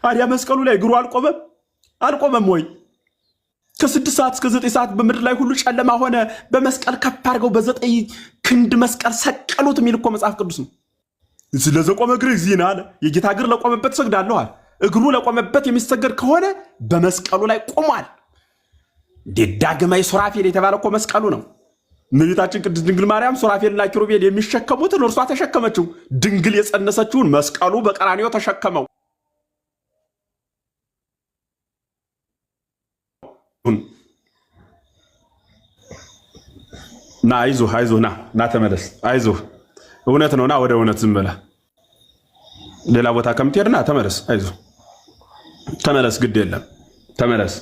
አዲያ መስቀሉ ላይ እግሩ አልቆመም ወይ? ከ6 ሰዓት እስከ 9 ሰዓት በምድር ላይ ሁሉ ጨለማ ሆነ፣ በመስቀል ከፍ አድርገው በ9 ክንድ መስቀል ሰቀሉት የሚል እኮ መጽሐፍ ቅዱስ ነው። ስለዘቆመ እግር ዚና አለ። የጌታ እግር ለቆመበት ሰግዳለሁ አለ። እግሩ ለቆመበት የሚሰገድ ከሆነ በመስቀሉ ላይ ቆሟል። ዳግማይ ሱራፌል የተባለ እኮ መስቀሉ ነው። እመቤታችን ቅድስት ድንግል ማርያም ሱራፌልና ኪሩቤል የሚሸከሙትን እርሷ ተሸከመችው። ድንግል የጸነሰችውን መስቀሉ በቀራንዮ ተሸከመው። ና አይዞህ ና ተመለስ። አይዞህ እውነት ነውና ወደ እውነት ዝም በላ። ሌላ ቦታ ከምትሄድ ና ተመለስ። አይዞህ ተመለስ፣ ግድ የለም ተመለስ።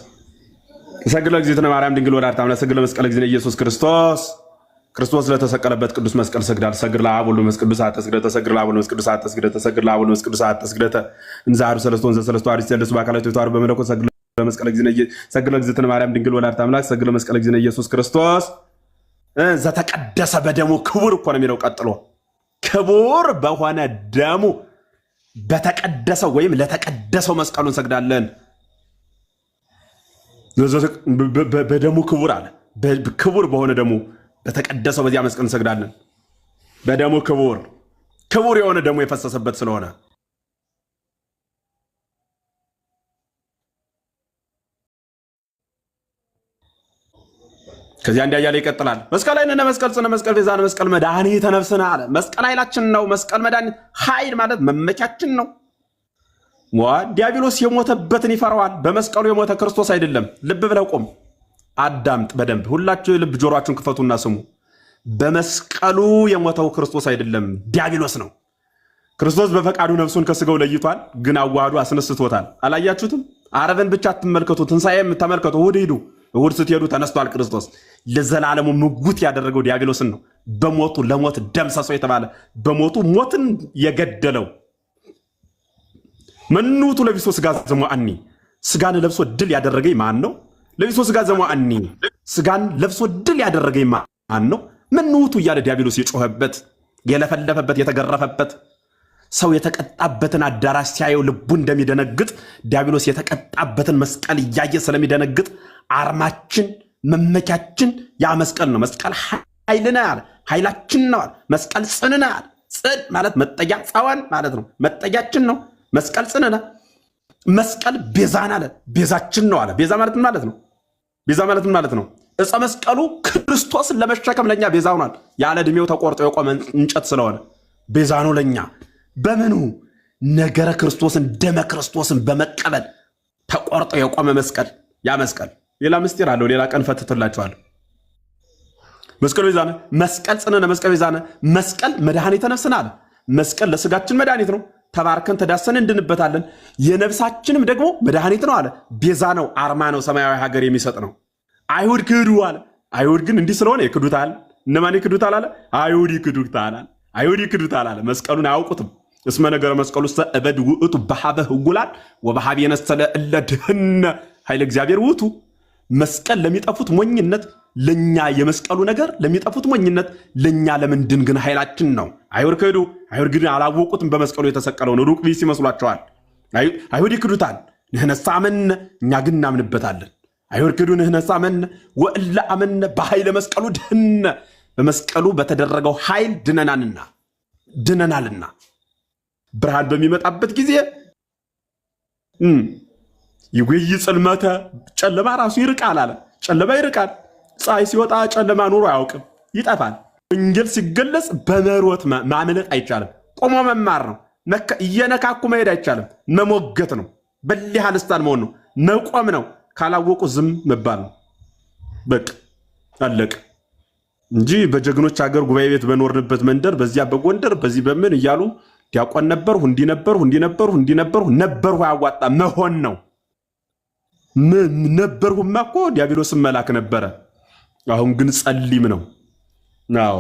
ሰግድ ለእግዝእትነ ማርያም ድንግል ወላዲተ አምላክ ሰግድ ለመስቀለ እግዚእነ ኢየሱስ ክርስቶስ ለተሰቀለበት ቅዱስ መስቀል ሰግዳል። ሰግድ ለአብ ወወልድ ወመንፈስ ቅዱስ ተስግደተ ተሰግድ ለአብ ወወልድ ወመንፈስ ቅዱስ ተስግደተ ተሰግድ ለአብ ወወልድ ወመንፈስ ቅዱስ ተስግደተ እንዛሩ ሰለስቱ ወንዘ ሰለስቱ አርድእት ሰለስቱ በአካላቱ የተዋሃዱ በመለኮት ሰግድ ለመስቀለ እግዚእነ ሰግድ ለእግዝእትነ ማርያም ድንግል ወላዲተ አምላክ ሰግድ ለመስቀለ እግዚእነ ኢየሱስ ክርስቶስ ዘተቀደሰ በደሙ ክቡር እኮ ነው የሚለው። ቀጥሎ ክቡር በሆነ ደሙ በተቀደሰው ወይም ለተቀደሰው መስቀሉ እንሰግዳለን። በደሙ ክቡር አለ። ክቡር በሆነ ደሙ በተቀደሰው በዚያ መስቀል እንሰግዳለን። በደሙ ክቡር የሆነ ደሙ የፈሰሰበት ስለሆነ ከዚያ እንዲያያለ ይቀጥላል። መስቀል ኃይልነ መስቀል ጽነ መስቀል ቤዛነ መስቀል መድኃኒተ ነፍስነ አለ። መስቀል ኃይላችን ነው። መስቀል መድኃኒት ኃይል ማለት መመኪያችን ነው። ዲያብሎስ የሞተበትን ይፈራዋል። በመስቀሉ የሞተ ክርስቶስ አይደለም። ልብ ብለው ቁም፣ አዳምጥ በደንብ ሁላችሁ የልብ ጆሮአችሁን ክፈቱና ስሙ። በመስቀሉ የሞተው ክርስቶስ አይደለም፣ ዲያብሎስ ነው። ክርስቶስ በፈቃዱ ነፍሱን ከስጋው ለይቷል፣ ግን አዋህዶ አስነስቶታል። አላያችሁትም? አረብን ብቻ አትመልከቱ፣ ትንሣኤም ተመልከቱ። እሑድ ስትሄዱ ተነስቷል ክርስቶስ። ለዘላለሙ ምጉት ያደረገው ዲያብሎስን ነው። በሞቱ ለሞት ደምሰሶ የተባለ በሞቱ ሞትን የገደለው መኑቱ ለቢሶ ስጋ ዘሞአኒ ስጋን ለብሶ ድል ያደረገኝ ማን ነው? ለቢሶ ስጋ ዘሞአኒ ስጋን ለብሶ ድል ያደረገኝ ማን ነው? መኑቱ እያለ ዲያብሎስ የጮኸበት የለፈለፈበት የተገረፈበት ሰው የተቀጣበትን አዳራሽ ሲያየው ልቡ እንደሚደነግጥ ዲያብሎስ የተቀጣበትን መስቀል እያየ ስለሚደነግጥ አርማችን መመኪያችን ያ መስቀል ነው። መስቀል ኃይልና ያለ ኃይላችን ነው አለ። መስቀል ጽንና ያለ ጽን ማለት መጠጊያ ጸዋን ማለት ነው። መጠጊያችን ነው መስቀል ጽንና። መስቀል ቤዛን አለ ቤዛችን ነው አለ። ቤዛ ማለት ምን ማለት ነው? ቤዛ ማለት ምን ማለት ነው? ዕፀ መስቀሉ ክርስቶስን ለመሸከም ለኛ ቤዛ ሆኗል። ያለ ዕድሜው ተቆርጦ የቆመ እንጨት ስለሆነ ቤዛ ነው ለኛ። በምኑ ነገረ ክርስቶስን ደመ ክርስቶስን በመቀበል ተቆርጦ የቆመ መስቀል ያ መስቀል ሌላ ምስጢር አለው። ሌላ ቀን ፈትትላችኋለሁ። መስቀል ቤዛነ መስቀል ጽነነ መስቀል ቤዛነ መስቀል መድኃኒተ ነፍስነ አለ። መስቀል ለስጋችን መድኃኒት ነው። ተባርከን ተዳሰን እንድንበታለን። የነፍሳችንም ደግሞ መድኃኒት ነው አለ። ቤዛ ነው፣ አርማ ነው፣ ሰማያዊ ሀገር የሚሰጥ ነው። አይሁድ ክዱ አለ። አይሁድ ግን እንዲህ ስለሆነ ይክዱታል። እነማን ይክዱታል አለ? አይሁድ ይክዱታል። አይሁድ ይክዱታል አለ። መስቀሉን አያውቁትም። እስመ ነገረ መስቀሉ ውስጥ እበድ ውእቱ በሃበ ህጉላን ወበሃብ የነሰለ እለ ድህነ ኃይለ እግዚአብሔር ውእቱ። መስቀል ለሚጠፉት ሞኝነት፣ ለኛ የመስቀሉ ነገር ለሚጠፉት ሞኝነት፣ ለኛ ለምንድን ግን ኃይላችን ነው። አይሁድ ክዱ። አይሁድ ግን አላወቁትም። በመስቀሉ የተሰቀለውን ሩቅ ቢስ ይመስሏቸዋል። አይሁድ ይክዱታል። ንሕነሳ አመነ እኛ ግን እናምንበታለን። አይሁድ ክዱ ንሕነሳ አመነ ወእለ አመነ በኃይለ መስቀሉ ድህነ በመስቀሉ በተደረገው ኃይል ድነናልና ብርሃን በሚመጣበት ጊዜ ይጎይ ጽልመተ ጨለማ ራሱ ይርቃል አለ። ጨለማ ይርቃል። ፀሐይ ሲወጣ ጨለማ ኑሮ አያውቅም፣ ይጠፋል። ወንጌል ሲገለጽ በመሮት ማምለጥ አይቻልም። ቆሞ መማር ነው። እየነካኩ መሄድ አይቻልም። መሞገት ነው። በሊህ ልስታን መሆን ነው። መቆም ነው። ካላወቁ ዝም መባል ነው። በቃ አለቀ እንጂ በጀግኖች ሀገር ጉባኤ ቤት በኖርንበት መንደር በዚያ በጎንደር በዚህ በምን እያሉ ዲያቆን ነበርሁ እንዲነበርሁ ያዋጣ መሆን ነው። ነበርሁማ እኮ ዲያብሎስን መላክ ነበረ። አሁን ግን ጸሊም ነው። አዎ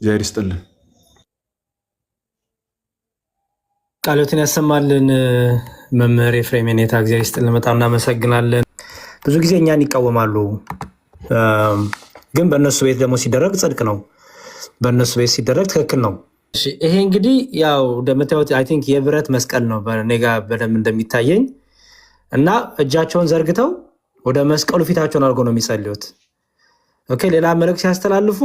እግዚአብሔር ይስጥልን፣ ቃሎትን ያሰማልን። መምህር ኤፍሬም የኔታ እግዚአብሔር ይስጥልን፣ በጣም እናመሰግናለን። ብዙ ጊዜ እኛን ይቃወማሉ፣ ግን በእነሱ ቤት ደግሞ ሲደረግ ጽድቅ ነው። በእነሱ ቤት ሲደረግ ትክክል ነው። እሺ ይሄ እንግዲህ ያው እንደምታዩት አይ ቲንክ የብረት መስቀል ነው በኔ ጋር በደንብ እንደሚታየኝ እና እጃቸውን ዘርግተው ወደ መስቀሉ ፊታቸውን አድርገው ነው የሚጸልዩት። ኦኬ ሌላ መልእክት ሲያስተላልፉ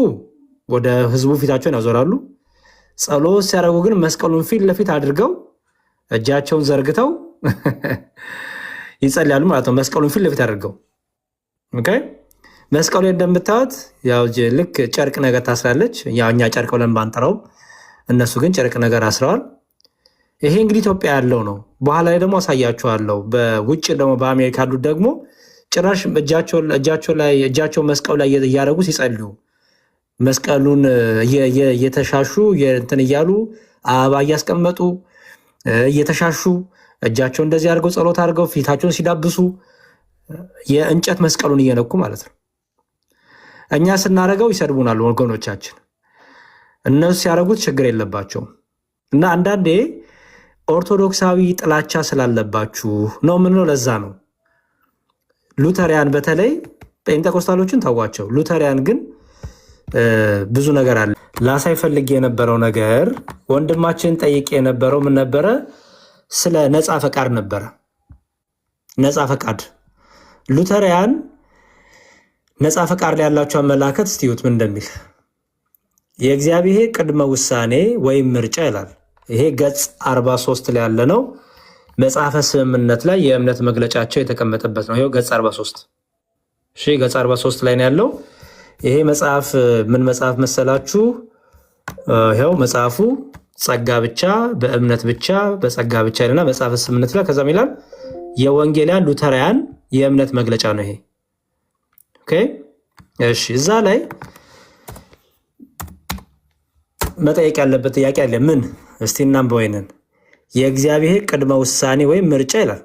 ወደ ህዝቡ ፊታቸውን ያዞራሉ። ጸሎት ሲያደርጉ ግን መስቀሉን ፊት ለፊት አድርገው እጃቸውን ዘርግተው ይጸልያሉ ማለት ነው። መስቀሉን ፊት ለፊት አድርገው ኦኬ መስቀሉ እንደምታዩት ያው ልክ ጨርቅ ነገር ታስራለች። ያው እኛ ጨርቅ ብለን ባንጠራውም እነሱ ግን ጨርቅ ነገር አስረዋል። ይሄ እንግዲህ ኢትዮጵያ ያለው ነው። በኋላ ላይ ደግሞ አሳያችኋለሁ። በውጭ ደግሞ በአሜሪካ ያሉት ደግሞ ጭራሽ እጃቸው መስቀሉ ላይ እያደረጉ ሲጸልዩ መስቀሉን እየተሻሹ እንትን እያሉ አበባ እያስቀመጡ እየተሻሹ እጃቸው እንደዚህ አድርገው ጸሎት አድርገው ፊታቸውን ሲዳብሱ የእንጨት መስቀሉን እየነኩ ማለት ነው። እኛ ስናደርገው ይሰድቡናል ወገኖቻችን። እነሱ ሲያደርጉት ችግር የለባቸውም። እና አንዳንዴ ኦርቶዶክሳዊ ጥላቻ ስላለባችሁ ነው ምንለው። ለዛ ነው ሉተሪያን በተለይ ጴንጤቆስታሎችን ታዋቸው። ሉተሪያን ግን ብዙ ነገር አለ። ላሳይ ፈልጌ የነበረው ነገር ወንድማችን ጠይቄ የነበረው ምን ነበረ? ስለ ነፃ ፈቃድ ነበረ። ነፃ ፈቃድ ሉተሪያን ነፃ ፈቃድ ላይ ያላቸው አመላከት እስቲዩት ምን እንደሚል የእግዚአብሔር ቅድመ ውሳኔ ወይም ምርጫ ይላል። ይሄ ገጽ 43 ላይ ያለ ነው። መጽሐፈ ስምምነት ላይ የእምነት መግለጫቸው የተቀመጠበት ነው። ይሄው ገጽ 43 እሺ፣ ገጽ 43 ላይ ነው ያለው። ይሄ መጽሐፍ ምን መጽሐፍ መሰላችሁ? ይሄው መጽሐፉ ጸጋ ብቻ በእምነት ብቻ በጸጋ ብቻ ይልና መጽሐፈ ስምምነት ላይ ከዛም ይላል የወንጌላውያን ሉተራውያን የእምነት መግለጫ ነው ይሄ። ኦኬ እሺ፣ እዛ ላይ መጠየቅ ያለበት ጥያቄ አለ። ምን እስቲ እናንበው። የእግዚአብሔር ቅድመ ውሳኔ ወይም ምርጫ ይላል።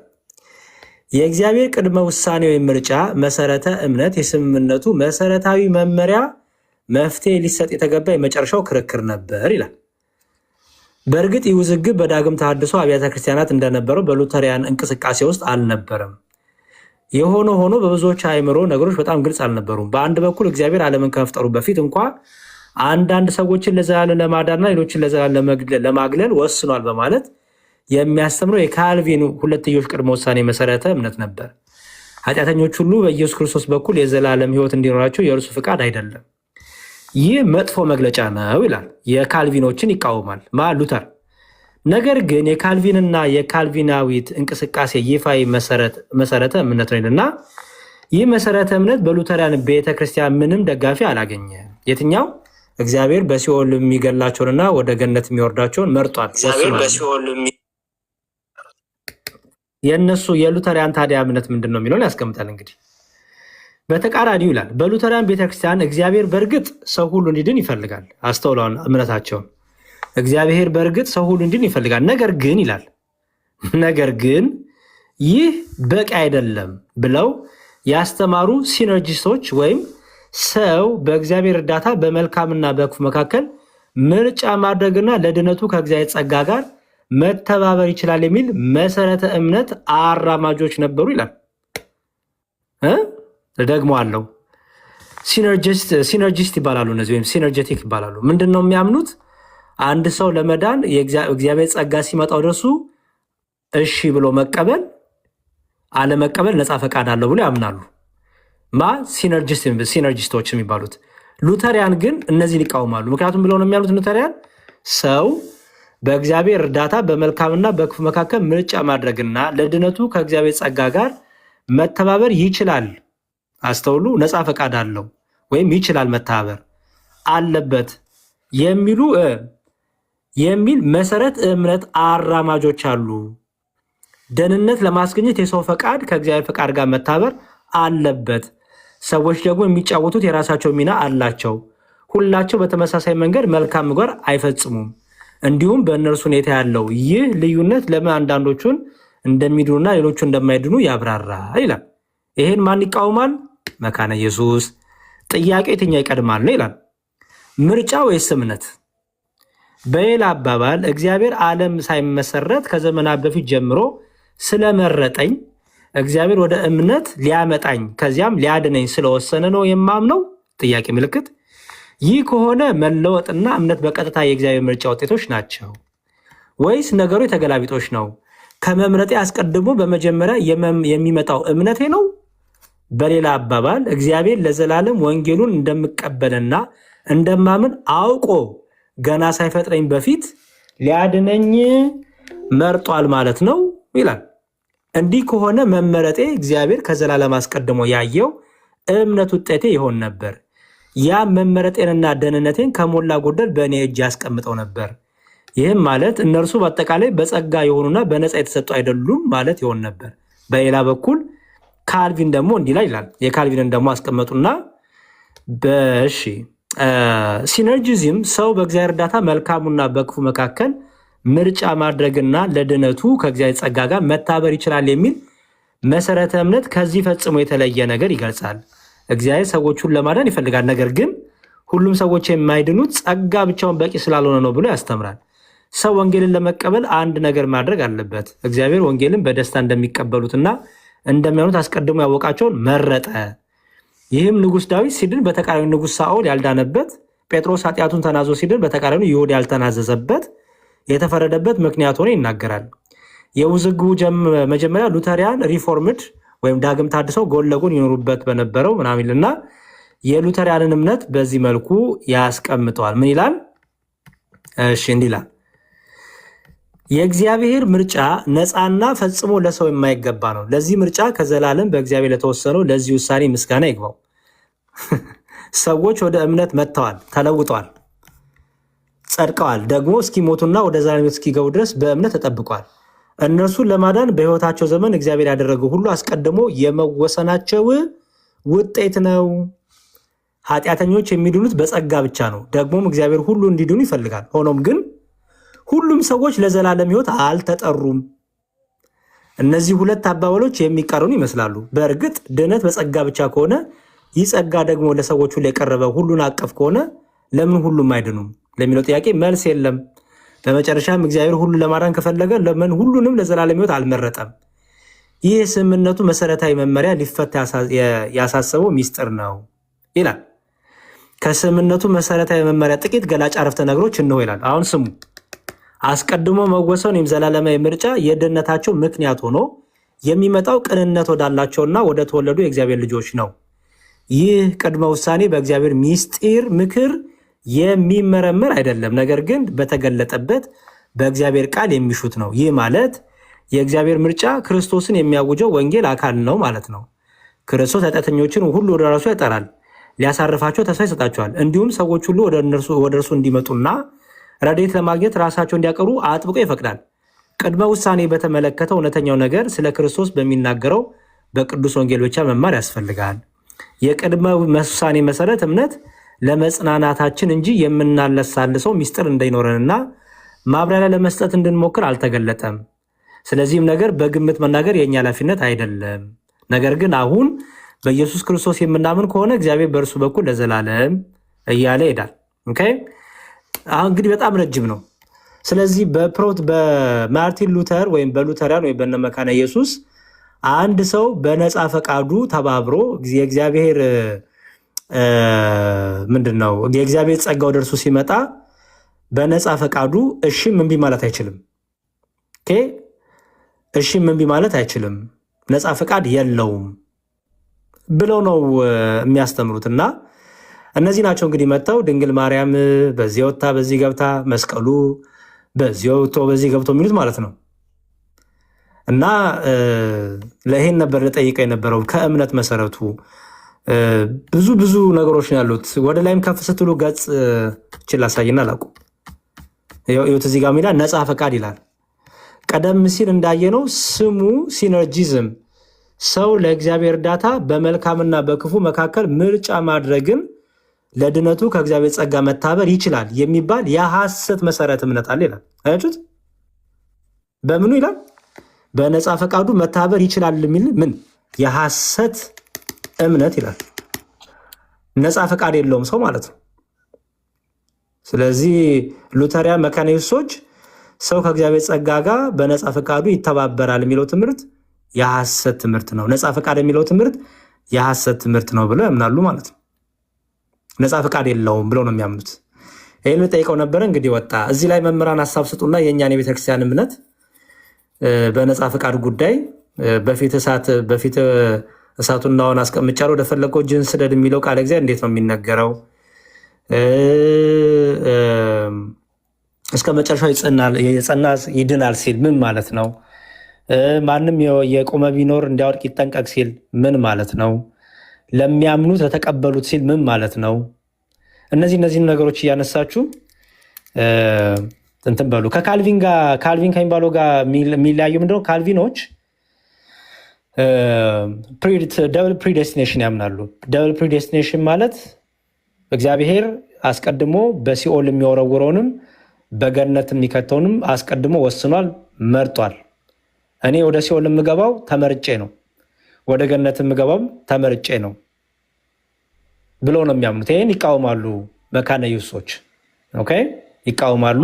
የእግዚአብሔር ቅድመ ውሳኔ ወይም ምርጫ መሰረተ እምነት የስምምነቱ መሰረታዊ መመሪያ መፍትሄ ሊሰጥ የተገባ የመጨረሻው ክርክር ነበር ይላል። በእርግጥ ይህ ውዝግብ በዳግም ተሐድሶ አብያተ ክርስቲያናት እንደነበረው በሉተሪያን እንቅስቃሴ ውስጥ አልነበረም። የሆነ ሆኖ በብዙዎች አእምሮ ነገሮች በጣም ግልጽ አልነበሩም። በአንድ በኩል እግዚአብሔር ዓለምን ከመፍጠሩ በፊት እንኳ አንዳንድ ሰዎችን ለዘላለም ለማዳንና ሌሎችን ለዘላለም ለማግለል ወስኗል በማለት የሚያስተምረው የካልቪን ሁለትዮሽ ቅድመ ውሳኔ መሰረተ እምነት ነበር። ኃጢአተኞች ሁሉ በኢየሱስ ክርስቶስ በኩል የዘላለም ሕይወት እንዲኖራቸው የእርሱ ፍቃድ አይደለም። ይህ መጥፎ መግለጫ ነው ይላል። የካልቪኖችን ይቃወማል ሉተር። ነገር ግን የካልቪንና የካልቪናዊት እንቅስቃሴ ይፋዊ መሰረተ እምነት ነው ይልና ይህ መሰረተ እምነት በሉተሪያን ቤተክርስቲያን ምንም ደጋፊ አላገኘም። የትኛው? እግዚአብሔር በሲኦል የሚገላቸውንና ወደ ገነት የሚወርዳቸውን መርጧል። የእነሱ የሉተሪያን ታዲያ እምነት ምንድን ነው የሚለውን ያስቀምጣል። እንግዲህ በተቃራኒው ይላል በሉተሪያን ቤተክርስቲያን እግዚአብሔር በእርግጥ ሰው ሁሉ እንዲድን ይፈልጋል። አስተውለዋል እምነታቸውን። እግዚአብሔር በእርግጥ ሰው ሁሉ እንዲድን ይፈልጋል። ነገር ግን ይላል ነገር ግን ይህ በቂ አይደለም ብለው ያስተማሩ ሲነርጂስቶች ወይም ሰው በእግዚአብሔር እርዳታ በመልካምና በክፉ መካከል ምርጫ ማድረግና ለድነቱ ከእግዚአብሔር ጸጋ ጋር መተባበር ይችላል የሚል መሰረተ እምነት አራማጆች ነበሩ ይላል። ደግሞ አለው ሲነርጂስት ይባላሉ እነዚህ፣ ወይም ሲነርጀቲክ ይባላሉ። ምንድን ነው የሚያምኑት? አንድ ሰው ለመዳን የእግዚአብሔር ጸጋ ሲመጣው ደርሱ እሺ ብሎ መቀበል አለመቀበል ነፃ ፈቃድ አለው ብሎ ያምናሉ። ሲነርጂስቶች የሚባሉት። ሉተሪያን ግን እነዚህን ይቃወማሉ። ምክንያቱም ብለው ነው የሚያምኑት ሉተሪያን ሰው በእግዚአብሔር እርዳታ በመልካምና በክፉ መካከል ምርጫ ማድረግና ለድነቱ ከእግዚአብሔር ጸጋ ጋር መተባበር ይችላል። አስተውሉ፣ ነፃ ፈቃድ አለው ወይም ይችላል መተባበር አለበት የሚል መሰረት እምነት አራማጆች አሉ። ደህንነት ለማስገኘት የሰው ፈቃድ ከእግዚአብሔር ፈቃድ ጋር መተባበር አለበት። ሰዎች ደግሞ የሚጫወቱት የራሳቸው ሚና አላቸው። ሁላቸው በተመሳሳይ መንገድ መልካም ምግባር አይፈጽሙም። እንዲሁም በእነርሱ ሁኔታ ያለው ይህ ልዩነት ለምን አንዳንዶቹን እንደሚድኑና ሌሎቹ እንደማይድኑ ያብራራ ይላል። ይሄን ማን ይቃወማል? መካነ ኢየሱስ። ጥያቄ የትኛው ይቀድማል ነው ይላል። ምርጫ ወይስ እምነት? በሌላ አባባል እግዚአብሔር ዓለም ሳይመሰረት ከዘመናት በፊት ጀምሮ ስለመረጠኝ እግዚአብሔር ወደ እምነት ሊያመጣኝ ከዚያም ሊያድነኝ ስለወሰነ ነው የማምነው። ጥያቄ ምልክት። ይህ ከሆነ መለወጥና እምነት በቀጥታ የእግዚአብሔር ምርጫ ውጤቶች ናቸው ወይስ ነገሩ የተገላቢጦች ነው? ከመምረጤ አስቀድሞ በመጀመሪያ የሚመጣው እምነቴ ነው? በሌላ አባባል እግዚአብሔር ለዘላለም ወንጌሉን እንደምቀበልና እንደማምን አውቆ ገና ሳይፈጥረኝ በፊት ሊያድነኝ መርጧል ማለት ነው ይላል። እንዲህ ከሆነ መመረጤ እግዚአብሔር ከዘላለም አስቀድሞ ያየው እምነት ውጤቴ ይሆን ነበር። ያ መመረጤንና ደህንነቴን ከሞላ ጎደል በእኔ እጅ ያስቀምጠው ነበር። ይህም ማለት እነርሱ በአጠቃላይ በጸጋ የሆኑና በነፃ የተሰጡ አይደሉም ማለት ይሆን ነበር። በሌላ በኩል ካልቪን ደግሞ እንዲህ ይላል። የካልቪንን ደግሞ አስቀመጡና በሺ ሲነርጂዝም ሰው በእግዚአብሔር እርዳታ መልካሙና በክፉ መካከል ምርጫ ማድረግና ለድነቱ ከእግዚአብሔር ጸጋ ጋር መታበር ይችላል የሚል መሰረተ እምነት ከዚህ ፈጽሞ የተለየ ነገር ይገልጻል። እግዚአብሔር ሰዎቹን ለማዳን ይፈልጋል፣ ነገር ግን ሁሉም ሰዎች የማይድኑት ጸጋ ብቻውን በቂ ስላልሆነ ነው ብሎ ያስተምራል። ሰው ወንጌልን ለመቀበል አንድ ነገር ማድረግ አለበት። እግዚአብሔር ወንጌልን በደስታ እንደሚቀበሉትና እንደሚያኑት አስቀድሞ ያወቃቸውን መረጠ። ይህም ንጉሥ ዳዊት ሲድን በተቃራኒ ንጉሥ ሳኦል ያልዳነበት፣ ጴጥሮስ ኃጢአቱን ተናዞ ሲድን በተቃራኒ ይሁዳ ያልተናዘዘበት የተፈረደበት ምክንያት ሆነ ይናገራል። የውዝግቡ መጀመሪያ ሉተሪያን ሪፎርምድ ወይም ዳግም ታድሰው ጎን ለጎን ይኖሩበት በነበረው ምናምንና የሉተሪያንን እምነት በዚህ መልኩ ያስቀምጠዋል። ምን ይላል? እሺ እንዲህ ይላል። የእግዚአብሔር ምርጫ ነፃና ፈጽሞ ለሰው የማይገባ ነው። ለዚህ ምርጫ ከዘላለም በእግዚአብሔር ለተወሰነው ለዚህ ውሳኔ ምስጋና ይግባው። ሰዎች ወደ እምነት መጥተዋል፣ ተለውጠዋል፣ ጸድቀዋል። ደግሞ እስኪሞቱና ወደ ዘላለም እስኪገቡ ድረስ በእምነት ተጠብቋል። እነርሱን ለማዳን በሕይወታቸው ዘመን እግዚአብሔር ያደረገው ሁሉ አስቀድሞ የመወሰናቸው ውጤት ነው። ኃጢአተኞች የሚድኑት በጸጋ ብቻ ነው። ደግሞም እግዚአብሔር ሁሉ እንዲድኑ ይፈልጋል። ሆኖም ግን ሁሉም ሰዎች ለዘላለም ሕይወት አልተጠሩም። እነዚህ ሁለት አባባሎች የሚቃረኑ ይመስላሉ። በእርግጥ ድነት በጸጋ ብቻ ከሆነ ይህ ጸጋ ደግሞ ለሰዎች ሁሉ የቀረበ ሁሉን አቀፍ ከሆነ ለምን ሁሉም አይድኑም ለሚለው ጥያቄ መልስ የለም። በመጨረሻም እግዚአብሔር ሁሉ ለማዳን ከፈለገ ለምን ሁሉንም ለዘላለም ሕይወት አልመረጠም? ይህ የስምምነቱ መሰረታዊ መመሪያ ሊፈታ ያሳሰበው ሚስጥር ነው ይላል። ከስምምነቱ መሰረታዊ መመሪያ ጥቂት ገላጭ አረፍተ ነገሮች እንሆ ይላል። አሁን ስሙ። አስቀድሞ መወሰን ወይም ዘላለማዊ ምርጫ የድነታቸው ምክንያት ሆኖ የሚመጣው ቅንነት ወዳላቸውና ወደ ተወለዱ የእግዚአብሔር ልጆች ነው። ይህ ቅድመ ውሳኔ በእግዚአብሔር ሚስጢር ምክር የሚመረመር አይደለም፣ ነገር ግን በተገለጠበት በእግዚአብሔር ቃል የሚሹት ነው። ይህ ማለት የእግዚአብሔር ምርጫ ክርስቶስን የሚያውጀው ወንጌል አካል ነው ማለት ነው። ክርስቶስ ኃጢአተኞችን ሁሉ ወደ ራሱ ያጠራል፣ ሊያሳርፋቸው ተስፋ ይሰጣቸዋል። እንዲሁም ሰዎች ሁሉ ወደ እርሱ እንዲመጡና ረድኤት ለማግኘት ራሳቸው እንዲያቀሩ አጥብቆ ይፈቅዳል። ቅድመ ውሳኔ በተመለከተ እውነተኛው ነገር ስለ ክርስቶስ በሚናገረው በቅዱስ ወንጌል ብቻ መማር ያስፈልጋል። የቅድመ ውሳኔ መሰረት እምነት ለመጽናናታችን እንጂ የምናለሳልሰው ሚስጥር እንዳይኖረንና ማብራሪያ ለመስጠት እንድንሞክር አልተገለጠም። ስለዚህም ነገር በግምት መናገር የእኛ ኃላፊነት አይደለም። ነገር ግን አሁን በኢየሱስ ክርስቶስ የምናምን ከሆነ እግዚአብሔር በእርሱ በኩል ለዘላለም እያለ ይሄዳል። አሁን እንግዲህ በጣም ረጅም ነው። ስለዚህ በማርቲን ሉተር ወይም በሉተሪያን ወይም በነመካነ ኢየሱስ አንድ ሰው በነፃ ፈቃዱ ተባብሮ የእግዚአብሔር ምንድነው የእግዚአብሔር ጸጋ ወደ እርሱ ሲመጣ በነፃ ፈቃዱ እሺም እምቢ ማለት አይችልም። እሺም እምቢ ማለት አይችልም፣ ነፃ ፈቃድ የለውም ብለው ነው የሚያስተምሩት። እና እነዚህ ናቸው እንግዲህ መጥተው ድንግል ማርያም በዚህ ወጥታ በዚህ ገብታ፣ መስቀሉ በዚህ ወጥቶ በዚህ ገብቶ የሚሉት ማለት ነው። እና ለይሄን ነበር ልጠይቀው የነበረው ከእምነት መሰረቱ ብዙ ብዙ ነገሮች ያሉት። ወደ ላይም ከፍ ስትሉ ገጽ ችላ ሳይና ላቁ ይወት እዚህ ጋር ሚላ ነፃ ፈቃድ ይላል። ቀደም ሲል እንዳየነው ስሙ ሲነርጂዝም ሰው ለእግዚአብሔር እርዳታ በመልካምና በክፉ መካከል ምርጫ ማድረግን ለድነቱ ከእግዚአብሔር ጸጋ መታበር ይችላል የሚባል የሐሰት መሰረት እምነት አለ ይላል። አያችሁት? በምኑ ይላል? በነፃ ፈቃዱ መታበር ይችላል የሚል ምን የሐሰት እምነት ይላል። ነፃ ፈቃድ የለውም ሰው ማለት ነው። ስለዚህ ሉተሪያን መካኒስቶች ሰው ከእግዚአብሔር ጸጋ ጋር በነፃ ፈቃዱ ይተባበራል የሚለው ትምህርት የሐሰት ትምህርት ነው። ነፃ ፈቃድ የሚለው ትምህርት የሐሰት ትምህርት ነው ብለው ያምናሉ ማለት ነው። ነፃ ፈቃድ የለውም ብለው ነው የሚያምኑት። ይህን ጠይቀው ነበረ። እንግዲህ ወጣ። እዚህ ላይ መምህራን ሀሳብ ስጡና የእኛን የቤተክርስቲያን እምነት በነፃ ፈቃድ ጉዳይ በፊት እሳቱን ናውን አስቀምጫለሁ ወደ ፈለገው እጅህን ስደድ የሚለው ቃለ እግዚአብሔር እንዴት ነው የሚነገረው? እስከ መጨረሻው የጸና ይድናል ሲል ምን ማለት ነው? ማንም የቆመ ቢኖር እንዲያወድቅ ይጠንቀቅ ሲል ምን ማለት ነው? ለሚያምኑት ለተቀበሉት ሲል ምን ማለት ነው? እነዚህ ነገሮች እያነሳችሁ እንትን በሉ። ካልቪን ከሚባለው ጋር የሚለያየው ምንድነው? ካልቪኖች ደብል ፕሪዴስቲኔሽን ያምናሉ። ደብል ፕሪዴስቲኔሽን ማለት እግዚአብሔር አስቀድሞ በሲኦል የሚወረውረውንም በገነት የሚከተውንም አስቀድሞ ወስኗል፣ መርጧል። እኔ ወደ ሲኦል የምገባው ተመርጬ ነው፣ ወደ ገነት የምገባው ተመርጬ ነው ብሎ ነው የሚያምኑት። ይህን ይቃወማሉ መካነ ኢየሱሶች። ኦኬ ይቃወማሉ።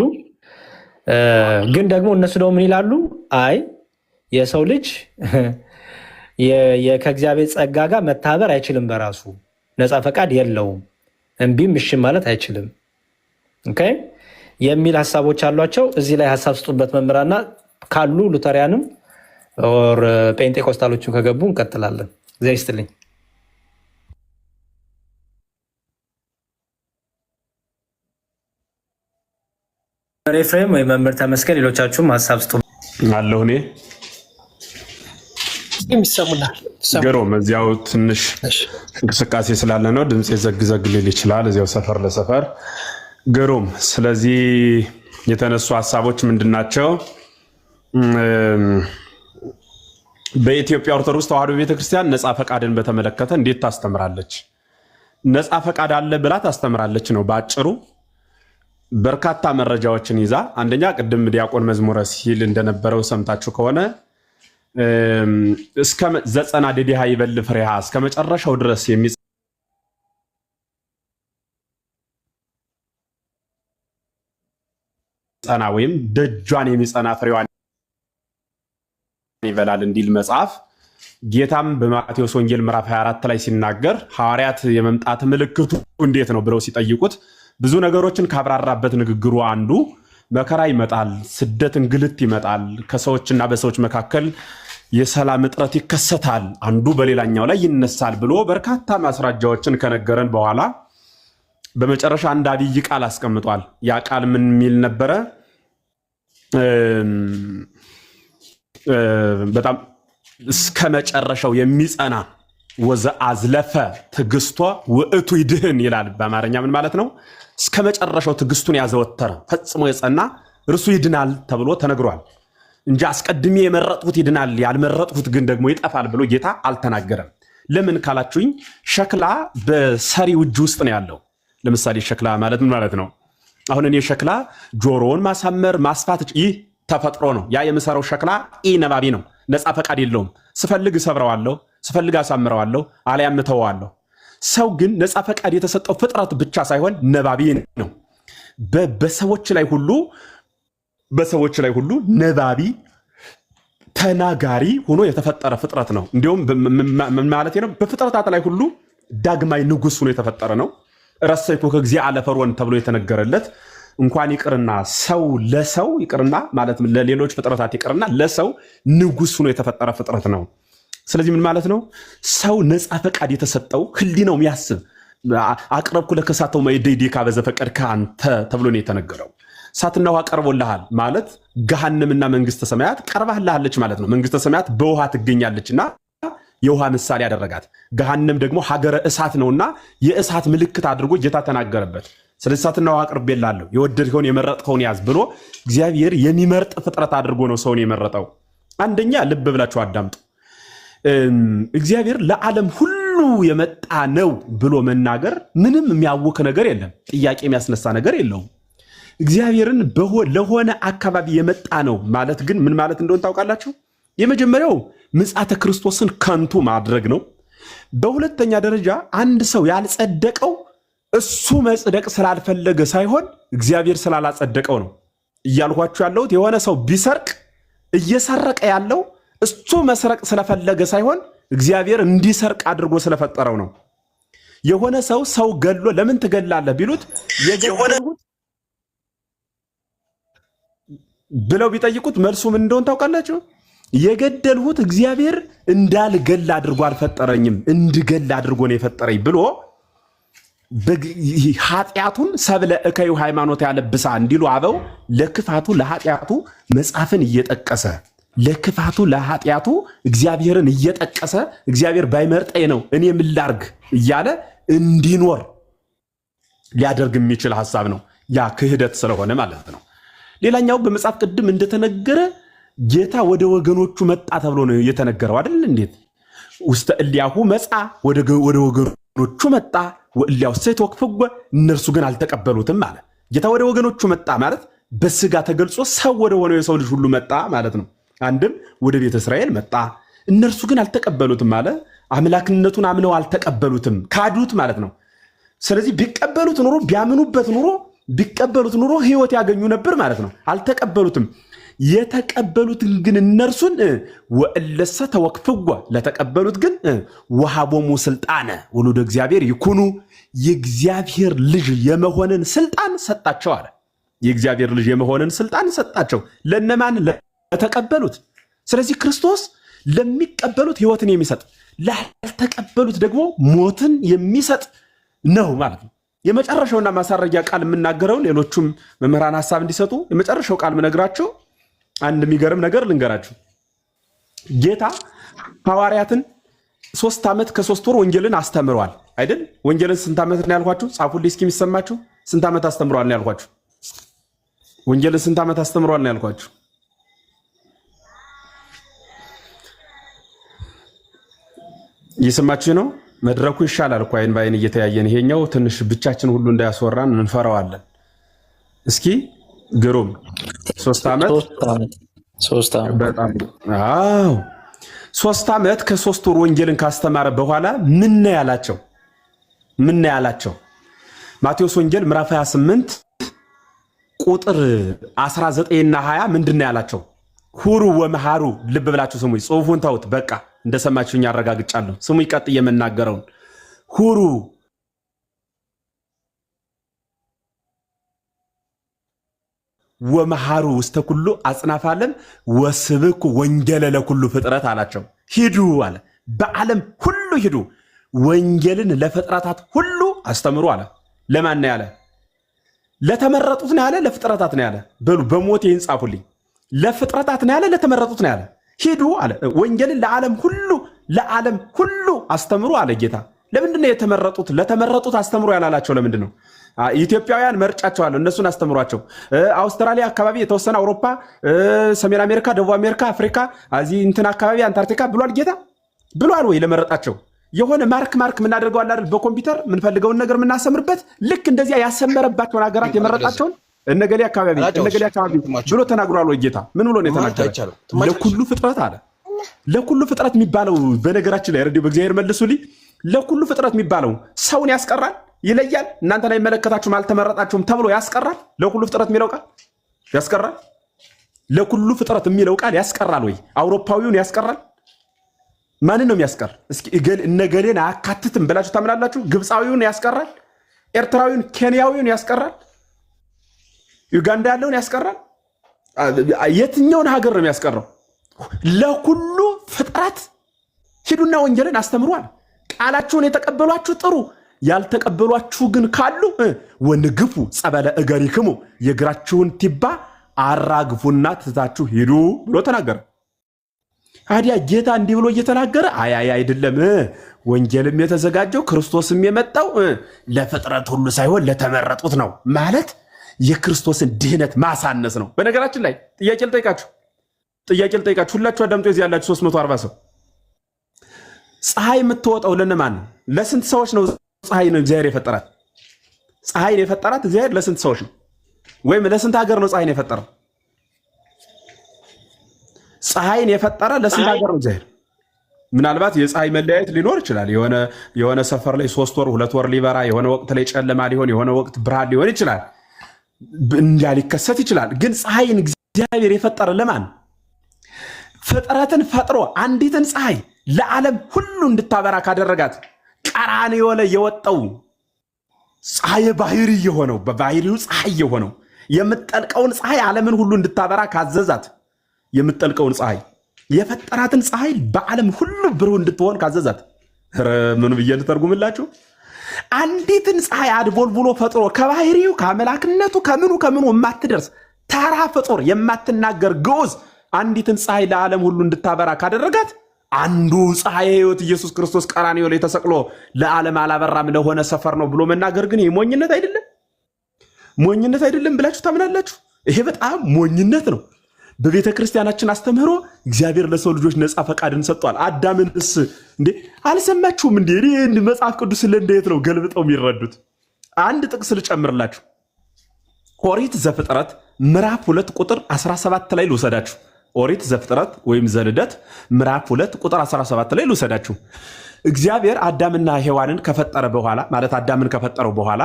ግን ደግሞ እነሱ ደግሞ ምን ይላሉ? አይ የሰው ልጅ ከእግዚአብሔር ጸጋ ጋር መታበር አይችልም፣ በራሱ ነፃ ፈቃድ የለውም፣ እምቢም እሺም ማለት አይችልም ኦኬ የሚል ሀሳቦች አሏቸው። እዚህ ላይ ሀሳብ ስጡበት መምህራና ካሉ ሉተሪያንም ኦር ጴንጤኮስታሎቹ ከገቡ እንቀጥላለን። እግዚአብሔር ይስጥልኝ። ኤፍሬም ወይ መምህር ተመስገን፣ ሌሎቻችሁም ሀሳብ ስጡ። አለሁ እኔ የሚሰሙናል ገሮም እዚያው ትንሽ እንቅስቃሴ ስላለ ነው ድምፅ ዘግዘግ ሊል ይችላል፣ እዚያው ሰፈር ለሰፈር ገሮም። ስለዚህ የተነሱ ሀሳቦች ምንድናቸው? በኢትዮጵያ ኦርቶዶክስ ተዋሕዶ ቤተክርስቲያን ነፃ ፈቃድን በተመለከተ እንዴት ታስተምራለች? ነፃ ፈቃድ አለ ብላ ታስተምራለች ነው ባጭሩ። በርካታ መረጃዎችን ይዛ አንደኛ ቅድም ዲያቆን መዝሙረ ሲል እንደነበረው ሰምታችሁ ከሆነ እስከ ዘጸና ደዲሃ ይበል ፍሬሃ እስከ መጨረሻው ድረስ የሚጸና ወይም ደጇን የሚጸና ፍሬዋን ይበላል እንዲል መጽሐፍ ጌታም በማቴዎስ ወንጌል ምዕራፍ 24 ላይ ሲናገር ሐዋርያት የመምጣት ምልክቱ እንዴት ነው ብለው ሲጠይቁት ብዙ ነገሮችን ካብራራበት ንግግሩ አንዱ መከራ ይመጣል፣ ስደት እንግልት ይመጣል፣ ከሰዎችና በሰዎች መካከል የሰላም እጥረት ይከሰታል፣ አንዱ በሌላኛው ላይ ይነሳል ብሎ በርካታ ማስረጃዎችን ከነገረን በኋላ በመጨረሻ አንድ አብይ ቃል አስቀምጧል። ያ ቃል ምን የሚል ነበረ? በጣም እስከ መጨረሻው የሚጸና ወዘአዝለፈ ትዕግስቷ ውእቱ ይድህን ይላል። በአማርኛ ምን ማለት ነው? እስከ መጨረሻው ትዕግስቱን ያዘወተረ ፈጽሞ የጸና እርሱ ይድናል ተብሎ ተነግሯል እንጂ አስቀድሜ የመረጥሁት ይድናል ያልመረጥሁት ግን ደግሞ ይጠፋል ብሎ ጌታ አልተናገረም። ለምን ካላችሁኝ ሸክላ በሰሪው እጅ ውስጥ ነው ያለው። ለምሳሌ ሸክላ ማለት ምን ማለት ነው? አሁን እኔ ሸክላ ጆሮውን ማሳመር ማስፋት ይህ ተፈጥሮ ነው። ያ የምሰራው ሸክላ ነባቢ ነው፣ ነፃ ፈቃድ የለውም። ስፈልግ እሰብረዋለሁ፣ ስፈልግ አሳምረዋለሁ፣ አልያም እተወዋለሁ። ሰው ግን ነፃ ፈቃድ የተሰጠው ፍጥረት ብቻ ሳይሆን ነባቢ ነው። በሰዎች ላይ ሁሉ ነባቢ ተናጋሪ ሆኖ የተፈጠረ ፍጥረት ነው። እንዲሁም ምን ማለት ነው? በፍጥረታት ላይ ሁሉ ዳግማይ ንጉሥ ሆኖ የተፈጠረ ነው። ረሰይኩ ከእግዚአ ለፈርዖን ተብሎ የተነገረለት እንኳን ይቅርና ሰው ለሰው ይቅርና ማለት ለሌሎች ፍጥረታት ይቅርና ለሰው ንጉሥ ሆኖ የተፈጠረ ፍጥረት ነው። ስለዚህ ምን ማለት ነው? ሰው ነፃ ፈቃድ የተሰጠው ህሊናው የሚያስብ አቅረብኩ ለከሳተው ማይደይዲካ በዘፈቀድከ አንተ ተብሎ ነው የተነገረው። እሳትና ውሃ ቀርቦልሃል ማለት ገሃነምና መንግስተ ሰማያት ቀርባልሃለች ማለት ነው። መንግስተ ሰማያት በውሃ ትገኛለችና የውሃ ምሳሌ ያደረጋት፣ ገሃነም ደግሞ ሀገረ እሳት ነውና የእሳት ምልክት አድርጎ ጌታ ተናገረበት። ስለዚህ እሳትና ውሃ ቀርቤልሃለሁ የወደድከውን የመረጥከውን ያዝ ብሎ እግዚአብሔር የሚመርጥ ፍጥረት አድርጎ ነው ሰውን የመረጠው። አንደኛ ልብ ብላችሁ አዳምጡ። እግዚአብሔር ለዓለም ሁሉ የመጣ ነው ብሎ መናገር ምንም የሚያውክ ነገር የለም፣ ጥያቄ የሚያስነሳ ነገር የለውም። እግዚአብሔርን ለሆነ አካባቢ የመጣ ነው ማለት ግን ምን ማለት እንደሆነ ታውቃላችሁ? የመጀመሪያው ምጽአተ ክርስቶስን ከንቱ ማድረግ ነው። በሁለተኛ ደረጃ አንድ ሰው ያልጸደቀው እሱ መጽደቅ ስላልፈለገ ሳይሆን እግዚአብሔር ስላላጸደቀው ነው እያልኳችሁ ያለሁት። የሆነ ሰው ቢሰርቅ እየሰረቀ ያለው እሱ መስረቅ ስለፈለገ ሳይሆን እግዚአብሔር እንዲሰርቅ አድርጎ ስለፈጠረው ነው። የሆነ ሰው ገሎ ለምን ትገላለህ ቢሉት የገደልሁት ብለው ቢጠይቁት መልሱ ምን እንደሆነ ታውቃላችሁ? የገደልሁት እግዚአብሔር እንዳልገል አድርጎ አልፈጠረኝም፣ እንድገል አድርጎ ነው የፈጠረኝ ብሎ ኃጢአቱን ሰብለ እከዩ ሃይማኖት ያለብሳ እንዲሉ አበው ለክፋቱ ለኃጢአቱ መጽሐፍን እየጠቀሰ ለክፋቱ ለኃጢአቱ እግዚአብሔርን እየጠቀሰ እግዚአብሔር ባይመርጠኝ ነው እኔ ምን ላድርግ እያለ እንዲኖር ሊያደርግ የሚችል ሐሳብ ነው። ያ ክህደት ስለሆነ ማለት ነው። ሌላኛው በመጽሐፍ ቅድም እንደተነገረ ጌታ ወደ ወገኖቹ መጣ ተብሎ ነው የተነገረው አይደል? እንዴት ውስተ እልያሁ መጻ ወደ ወገኖቹ መጣ ወእልያው ሰይተወክፍጎ እነርሱ ግን አልተቀበሉትም አለ። ጌታ ወደ ወገኖቹ መጣ ማለት በስጋ ተገልጾ ሰው ወደ ሆነው የሰው ልጅ ሁሉ መጣ ማለት ነው። አንድም ወደ ቤተ እስራኤል መጣ፣ እነርሱ ግን አልተቀበሉትም አለ። አምላክነቱን አምነው አልተቀበሉትም፣ ካዱት ማለት ነው። ስለዚህ ቢቀበሉት ኑሮ ቢያምኑበት ኑሮ ቢቀበሉት ኑሮ ሕይወት ያገኙ ነበር ማለት ነው። አልተቀበሉትም። የተቀበሉትን ግን እነርሱን ወእለሰ ተወክፍጎ ለተቀበሉት ግን ወሃቦሙ ስልጣነ ወሉደ እግዚአብሔር ይኩኑ የእግዚአብሔር ልጅ የመሆንን ስልጣን ሰጣቸው አለ። የእግዚአብሔር ልጅ የመሆንን ስልጣን ሰጣቸው ለነማን? ለተቀበሉት። ስለዚህ ክርስቶስ ለሚቀበሉት ሕይወትን የሚሰጥ ላልተቀበሉት ደግሞ ሞትን የሚሰጥ ነው ማለት ነው። የመጨረሻውና ማሳረጊያ ቃል የምናገረው ሌሎቹም መምህራን ሐሳብ እንዲሰጡ የመጨረሻው ቃል ምነግራቸው አንድ የሚገርም ነገር ልንገራችሁ። ጌታ ሐዋርያትን 3 ዓመት ከ3 ወር ወንጌልን አስተምረዋል አይደል? ወንጌልን ስንት ዓመት ነው ያልኳችሁ? ጻፉልኝ እስኪ የሚሰማችሁ። ስንት ዓመት አስተምረዋል ነው ያልኳችሁ? ወንጌልን ስንት ዓመት አስተምረዋል ነው ያልኳችሁ? እየሰማችሁ ነው? መድረኩ ይሻላል እኮ አይን ባይን እየተያየን፣ ይሄኛው ትንሽ ብቻችን ሁሉ እንዳያስወራን እንፈራዋለን። እስኪ ግሩም 3 ዓመት በጣም አዎ 3 ዓመት ከ3 ወር ወንጌልን ካስተማረ በኋላ ምን ያላቸው? ማቴዎስ ወንጌል ምዕራፍ 28 ቁጥር 19 እና 20 ምንድን ነው ያላቸው? ሁሩ ወመሃሩ። ልብ ብላችሁ ስሙኝ። ጽሑፉን ተውት፣ በቃ እንደሰማችሁኝ አረጋግጫለሁ። ስሙ ይቀጥ የምናገረውን ሁሩ ወመሃሩ ውስተ ኩሉ አጽናፈ ዓለም ወስብኩ ወንጌለ ለኩሉ ፍጥረት አላቸው። ሂዱ አለ፣ በዓለም ሁሉ ሂዱ፣ ወንጌልን ለፍጥረታት ሁሉ አስተምሩ አለ። ለማን ነው ያለ? ለተመረጡት ነው ያለ? ለፍጥረታት ነው ያለ? በሉ በሞት ይህን ጻፉልኝ። ለፍጥረታት ነው ያለ? ለተመረጡት ነው ያለ? ሂዱ አለ፣ ወንጌልን ለዓለም ሁሉ አስተምሩ አለ ጌታ። ለምንድን ነው የተመረጡት? ለተመረጡት አስተምሩ ያላላቸው ለምንድን ነው? ኢትዮጵያውያን መርጫቸዋለሁ፣ እነሱን አስተምሯቸው። አውስትራሊያ አካባቢ የተወሰነ አውሮፓ፣ ሰሜን አሜሪካ፣ ደቡብ አሜሪካ፣ አፍሪካ፣ እዚህ እንትን አካባቢ አንታርክቲካ ብሏል ጌታ ብሏል ወይ? ለመረጣቸው የሆነ ማርክ የምናደርገው አለ አይደል? በኮምፒውተር የምንፈልገውን ነገር የምናሰምርበት ልክ እንደዚያ ያሰመረባቸውን ሀገራት የመረጣቸውን እነገሌ አካባቢ ብሎ ተናግሯል ወይ ጌታ? ምን ብሎ ነው የተናገረ? ለኩሉ ፍጥረት አለ። ለኩሉ ፍጥረት የሚባለው በነገራችን ላይ ረዲዮ በእግዚአብሔር መልሱልኝ። ለኩሉ ፍጥረት የሚባለው ሰውን ያስቀራል፣ ይለያል። እናንተን አይመለከታችሁም አልተመረጣችሁም ተብሎ ያስቀራል። ለኩሉ ፍጥረት የሚለው ቃል ያስቀራል። ለኩሉ ፍጥረት የሚለው ቃል ያስቀራል ወይ? አውሮፓዊውን ያስቀራል? ማንን ነው የሚያስቀር? እስኪ እነገሌን አያካትትም ብላችሁ ታምናላችሁ? ግብፃዊውን ያስቀራል? ኤርትራዊውን፣ ኬንያዊውን ያስቀራል? ዩጋንዳ ያለውን ያስቀራል? የትኛውን ሀገር ነው የሚያስቀረው? ለኩሉ ፍጥረት ሂዱና ወንጌልን አስተምሯል። ቃላችሁን የተቀበሏችሁ ጥሩ፣ ያልተቀበሏችሁ ግን ካሉ ወንግፉ ጸበለ እገሪክሙ የእግራችሁን ቲባ አራግፉና ትታችሁ ሂዱ ብሎ ተናገረ። ታዲያ ጌታ እንዲህ ብሎ እየተናገረ አይደለም። ወንጌልም የተዘጋጀው ክርስቶስም የመጣው ለፍጥረት ሁሉ ሳይሆን ለተመረጡት ነው ማለት የክርስቶስን ድህነት ማሳነስ ነው። በነገራችን ላይ ጥያቄ ልጠይቃችሁ፣ ሁላችሁ አዳምጦ እዚህ ያላችሁ 340 ሰው፣ ፀሐይ የምትወጣው ለነማን ነው? ለስንት ሰዎች ነው? ፀሐይ ነው እግዚአብሔር የፈጠራት? ፀሐይን የፈጠራት እግዚአብሔር ለስንት ሰዎች ነው? ወይም ለስንት ሀገር ነው ፀሐይን የፈጠረው? ፀሐይን የፈጠረ ለስንት ሀገር ነው እግዚአብሔር? ምናልባት የፀሐይ መለያየት ሊኖር ይችላል። የሆነ ሰፈር ላይ 3 ወር 2 ወር ሊበራ፣ የሆነ ወቅት ላይ ጨለማ ሊሆን፣ የሆነ ወቅት ብርሃን ሊሆን ይችላል። እንዲያ ሊከሰት ይችላል። ግን ፀሐይን እግዚአብሔር የፈጠረ ለማን? ፍጥረትን ፈጥሮ አንዲትን ፀሐይ ለዓለም ሁሉ እንድታበራ ካደረጋት ቀራንዮ ላይ የወጣው ፀሐይ ባህሪ የሆነው በባህሪው ፀሐይ የሆነው የምትጠልቀውን ፀሐይ ዓለምን ሁሉ እንድታበራ ካዘዛት የምትጠልቀውን ፀሐይ የፈጠራትን ፀሐይ በዓለም ሁሉ ብሩህ እንድትሆን ካዘዛት ምን ብዬ ልተርጉምላችሁ? አንዲትን ፀሐይ አድቦልቡሎ ፈጥሮ ከባህሪው ከአምላክነቱ ከምኑ የማትደርስ ተራ ፍጡር የማትናገር ግዑዝ አንዲትን ፀሐይ ለዓለም ሁሉ እንድታበራ ካደረጋት አንዱ ፀሐይ ሕይወት ኢየሱስ ክርስቶስ ቀራንዮ ላይ ተሰቅሎ ለዓለም አላበራም ለሆነ ሰፈር ነው ብሎ መናገር ግን ይህ ሞኝነት አይደለም? ሞኝነት አይደለም ብላችሁ ታምናላችሁ? ይሄ በጣም ሞኝነት ነው። በቤተ ክርስቲያናችን አስተምህሮ እግዚአብሔር ለሰው ልጆች ነፃ ፈቃድን ሰጥቷል። አዳምንስ እንዴ አልሰማችሁም እንዴ? መጽሐፍ ቅዱስ ለእንዴት ነው ገልብጠው የሚረዱት? አንድ ጥቅስ ልጨምርላችሁ። ኦሪት ዘፍጥረት ምዕራፍ 2 ቁጥር 17 ላይ ልውሰዳችሁ። ኦሪት ዘፍጥረት ወይም ዘልደት ምዕራፍ 2 ቁጥር 17 ላይ ልውሰዳችሁ። እግዚአብሔር አዳምና ሔዋንን ከፈጠረ በኋላ ማለት አዳምን ከፈጠረው በኋላ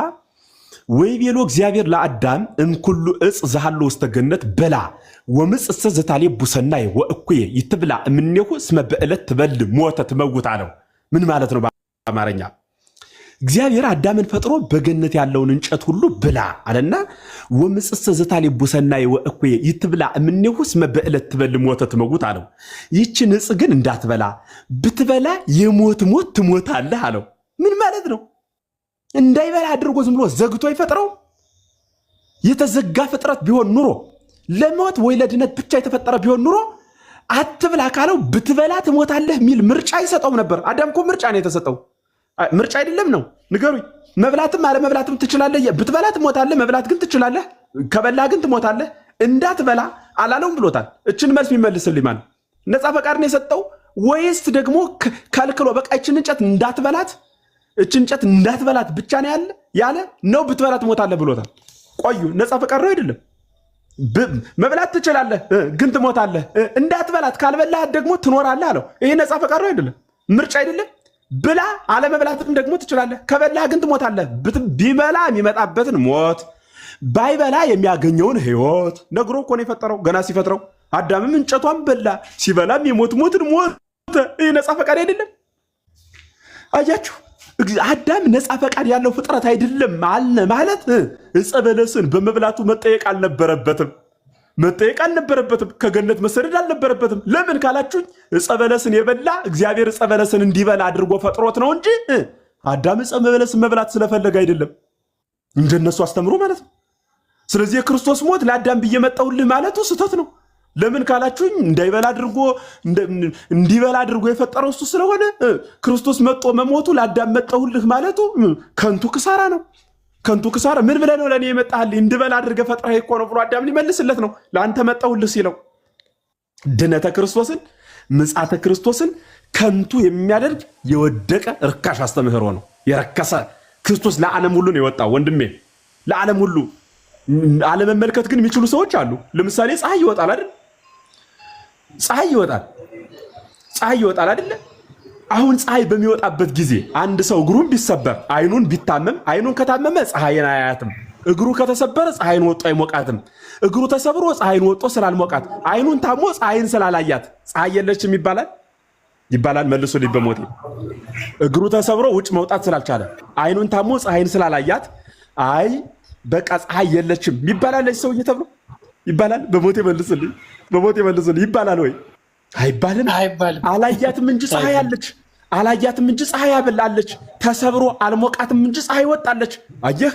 ወይቤሎ እግዚአብሔር ለአዳም እምኩሉ ዕፅ ዘሃሎ ውስተ ገነት ብላ ወምጽእሰ ዘታሌቡ ሰናይ ወእኩየ ይትብላ እምኔሁ እስመ በዕለት ትበል ሞተ ትመውት አለው። ምን ማለት ነው በአማርኛ? እግዚአብሔር አዳምን ፈጥሮ በገነት ያለውን እንጨት ሁሉ ብላ አለና ወምጽእሰ ዘታሌቡ ሰናይ ወእኩየ ይትብላ እምኔሁ እስመ በዕለት ትበል ሞተ ትመውት አለው። ይህችን ዕፅ ግን እንዳትበላ ብትበላ የሞት ሞት ትሞታለህ አለው። ምን ማለት ነው? እንዳይበላ አድርጎ ዝም ብሎ ዘግቶ ይፈጥረው? የተዘጋ ፍጥረት ቢሆን ኑሮ ለሞት ወይ ለድነት ብቻ የተፈጠረ ቢሆን ኑሮ አትብላ ካለው ብትበላ ትሞታለህ የሚል ምርጫ ይሰጠው ነበር። አዳም እኮ ምርጫ ነው የተሰጠው። ምርጫ አይደለም ነው? ንገሩኝ። መብላትም አለመብላትም ትችላለህ። ብትበላ ትሞታለህ፣ መብላት ግን ትችላለህ። ከበላ ግን ትሞታለህ። እንዳትበላ አላለውም ብሎታል። እችን መልስ የሚመልስልኝ ማን? ነፃ ፈቃድ ነው የሰጠው ወይስ ደግሞ ከልክሎ በቃ እችን እንጨት እንዳትበላት እችን እንጨት እንዳትበላት ብቻ ነው ያለ ነው? ብትበላ ትሞታለህ ብሎታል። ቆዩ። ነፃ ፈቃድ ነው አይደለም? መብላት ትችላለህ ግን ትሞታለህ። እንዳትበላት ካልበላህ ደግሞ ትኖራለህ አለው። ይሄ ነፃ ፈቃድ ነው አይደለም? ምርጫ አይደለም? ብላ አለመብላትም ደግሞ ትችላለህ። ከበላህ ግን ትሞታለህ። ቢበላ የሚመጣበትን ሞት፣ ባይበላ የሚያገኘውን ህይወት ነግሮ እኮ ነው የፈጠረው። ገና ሲፈጥረው አዳምም እንጨቷን በላ፣ ሲበላም የሞት ሞትን ሞተ። ይህ ነፃ ፈቃድ አይደለም? አያችሁ፣ አዳም ነፃ ፈቃድ ያለው ፍጥረት አይደለም አለ ማለት ዕፀ በለስን በመብላቱ መጠየቅ አልነበረበትም። ከገነት መሰደድ አልነበረበትም። ለምን ካላችሁኝ ዕፀ በለስን የበላ እግዚአብሔር ዕፀ በለስን እንዲበላ አድርጎ ፈጥሮት ነው እንጂ አዳም ዕፀ በለስን መብላት ስለፈለገ አይደለም። እንደነሱ አስተምሮ ማለት ነው። ስለዚህ የክርስቶስ ሞት ለአዳም ብዬ መጣሁልህ ማለቱ ስህተት ነው። ለምን ካላችሁኝ እንዳይበላ አድርጎ እንዲበላ አድርጎ የፈጠረው እሱ ስለሆነ ክርስቶስ መጦ መሞቱ ለአዳም መጣሁልህ ማለቱ ከንቱ ክሳራ ነው። ከንቱ ክሳራ። ምን ብለህ ነው ለእኔ የመጣህልኝ? እንድበላ አድርገህ ፈጥረህ እኮ ነው ብሎ አዳም ሊመልስለት ነው። ለአንተ መጣሁልህ ሲለው ድነተ ክርስቶስን ምጽአተ ክርስቶስን ከንቱ የሚያደርግ የወደቀ ርካሽ አስተምህሮ ነው። የረከሰ ክርስቶስ ለዓለም ሁሉ ነው የወጣው ወንድሜ፣ ለዓለም ሁሉ። አለመመልከት ግን የሚችሉ ሰዎች አሉ። ለምሳሌ ፀሐይ ይወጣል አይደል? ፀሐይ ይወጣል አይደል? አሁን ፀሐይ በሚወጣበት ጊዜ አንድ ሰው እግሩን ቢሰበር አይኑን ቢታመም አይኑን ከታመመ ፀሐይን አያያትም። እግሩ ከተሰበረ ፀሐይን ወጦ አይሞቃትም። እግሩ ተሰብሮ ፀሐይን ወጦ ስላልሞቃት አይኑን ታሞ ፀሐይን ስላላያት ፀሐይ የለችም ይባላል። መልሱልኝ በሞቴ። እግሩ ተሰብሮ ውጭ መውጣት ስላልቻለ አይኑን ታሞ ፀሐይን ስላላያት አይ በቃ ፀሐይ የለችም ይባላል። ለዚህ ሰውዬ ተብሎ ይባላል። በሞቴ መልሱልኝ ይባላል ወይ? አይባልም። አላያትም እንጂ ፀሐይ አለች። አላያትም እንጂ ፀሐይ አበላለች። ተሰብሮ አልሞቃትም እንጂ ፀሐይ ወጣለች። አየህ፣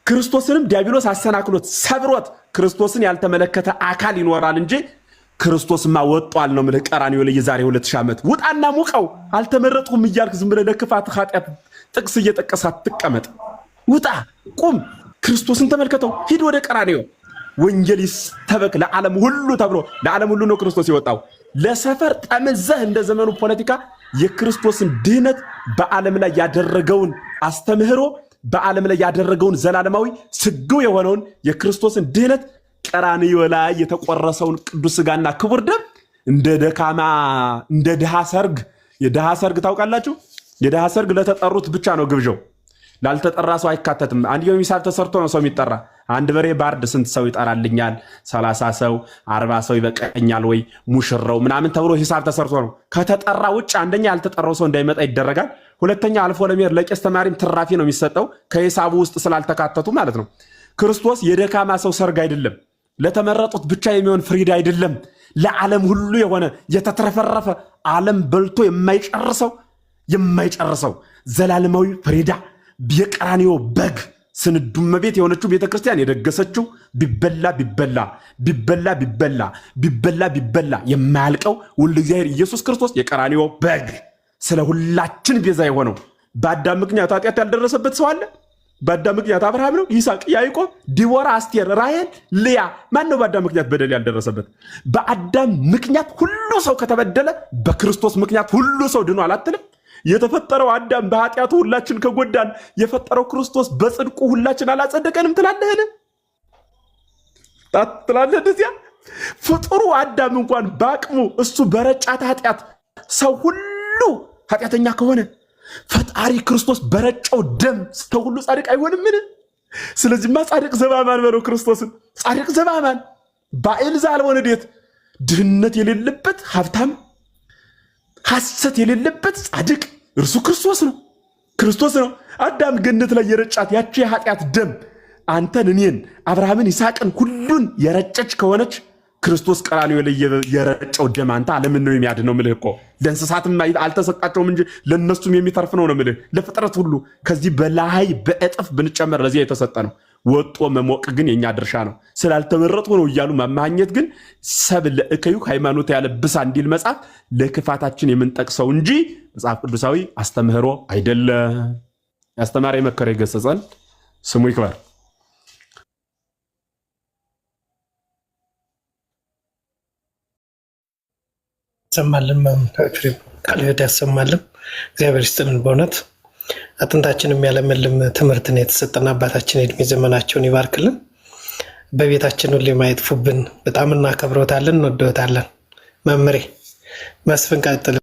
ክርስቶስንም ዲያብሎስ አሰናክሎት ሰብሮት ክርስቶስን ያልተመለከተ አካል ይኖራል እንጂ ክርስቶስማ ወጧል ነው የምልህ። ቀራንዮ ላይ የዛሬ 2000 ዓመት ውጣና ሙቀው። አልተመረጥኩም እያልክ ዝም ብለህ ለክፋት ኃጢአት ጥቅስ እየጠቀስክ አትቀመጥ። ውጣ፣ ቁም፣ ክርስቶስን ተመልከተው፣ ሂድ ወደ ቀራንዮ። ወንጌል ይስተበክ ለዓለም ሁሉ ተብሎ ለዓለም ሁሉ ነው ክርስቶስ የወጣው። ለሰፈር ጠመዘህ እንደ ዘመኑ ፖለቲካ የክርስቶስን ድህነት በዓለም ላይ ያደረገውን አስተምህሮ በዓለም ላይ ያደረገውን ዘላለማዊ ስግው የሆነውን የክርስቶስን ድህነት ቀራንዮ ላይ የተቆረሰውን ቅዱስ ሥጋና ክቡር ደም እንደ ደካማ እንደ ድሃ ሰርግ። የድሃ ሰርግ ታውቃላችሁ? የድሃ ሰርግ ለተጠሩት ብቻ ነው ግብዣው። ላልተጠራ ሰው አይካተትም። አንድ ሂሳብ ተሰርቶ ነው ሰው የሚጠራ። አንድ በሬ ባርድ ስንት ሰው ይጠራልኛል? 30 ሰው 40 ሰው ይበቃኛል ወይ ሙሽራው ምናምን ተብሎ ሂሳብ ተሰርቶ ነው። ከተጠራ ውጭ አንደኛ ያልተጠራው ሰው እንዳይመጣ ይደረጋል። ሁለተኛ አልፎ ለመሄድ ለቄስ ተማሪም ትራፊ ነው የሚሰጠው ከሂሳቡ ውስጥ ስላልተካተቱ ማለት ነው። ክርስቶስ የደካማ ሰው ሰርግ አይደለም። ለተመረጡት ብቻ የሚሆን ፍሪዳ አይደለም። ለዓለም ሁሉ የሆነ የተትረፈረፈ ዓለም በልቶ የማይጨርሰው ዘላለማዊ ፍሪዳ የቀራንዮ በግ ስንዱ እመቤት የሆነችው ቤተክርስቲያን የደገሰችው ቢበላ የማያልቀው ወልደ እግዚአብሔር ኢየሱስ ክርስቶስ የቀራንዮ በግ ስለ ሁላችን ቤዛ የሆነው በአዳም ምክንያት ኃጢአት ያልደረሰበት ሰው አለ? በአዳም ምክንያት አብርሃም ነው፣ ይስሐቅ፣ ያዕቆብ፣ ዲቦራ፣ አስቴር፣ ራሔል፣ ልያ። ማን ነው በአዳም ምክንያት በደል ያልደረሰበት? በአዳም ምክንያት ሁሉ ሰው ከተበደለ በክርስቶስ ምክንያት ሁሉ ሰው ድኗል አትልም? የተፈጠረው አዳም በኃጢአቱ ሁላችን ከጎዳን የፈጠረው ክርስቶስ በጽድቁ ሁላችን አላጸደቀንም ትላለህን? ትላለህ? እንደዚያ ፍጡሩ አዳም እንኳን በአቅሙ እሱ በረጫት ኃጢአት ሰው ሁሉ ኃጢአተኛ ከሆነ ፈጣሪ ክርስቶስ በረጫው ደም ሰው ሁሉ ጻድቅ አይሆንምን? ስለዚህማ ጻድቅ ዘባማን በለው ክርስቶስን። ጻድቅ ዘባማን ባኤል ዘአልቦ ንዴት፣ ድህነት የሌለበት ሀብታም፣ ሐሰት የሌለበት ጻድቅ እርሱ ክርስቶስ ነው። አዳም ገነት ላይ የረጫት ያቺ የኃጢአት ደም አንተን፣ እኔን፣ አብርሃምን፣ ይስሐቅን ሁሉን የረጨች ከሆነች ክርስቶስ ቀራንዮ ላይ የረጨው ደም አንተ ዓለምን ነው የሚያድነው። ምልህ እኮ ለእንስሳትም አልተሰጣቸውም እንጂ ለእነሱም የሚተርፍ ነው ምልህ። ለፍጥረት ሁሉ ከዚህ በላይ በእጥፍ ብንጨመር ለዚያ የተሰጠ ነው። ወጦ መሞቅ ግን የኛ ድርሻ ነው። ስላልተመረጡ ነው እያሉ ማማኘት ግን ሰብ ለእከዩ ሃይማኖት ያለብሳ እንዲል መጽሐፍ ለክፋታችን የምንጠቅሰው እንጂ መጽሐፍ ቅዱሳዊ አስተምህሮ አይደለም። ያስተማረ የመከረ ይገሰጻል። ስሙ ይክበር። ያሰማልን ቃልዮት ያሰማልን። እግዚአብሔር ይስጥልን። በእውነት አጥንታችን የሚያለመልም ትምህርትን የተሰጠን አባታችን የእድሜ ዘመናቸውን ይባርክልን። በቤታችን ሁሌ ማየጥፉብን። በጣም እናከብረታለን፣ እንወደታለን። መምሬ መስፍን ቀጥል።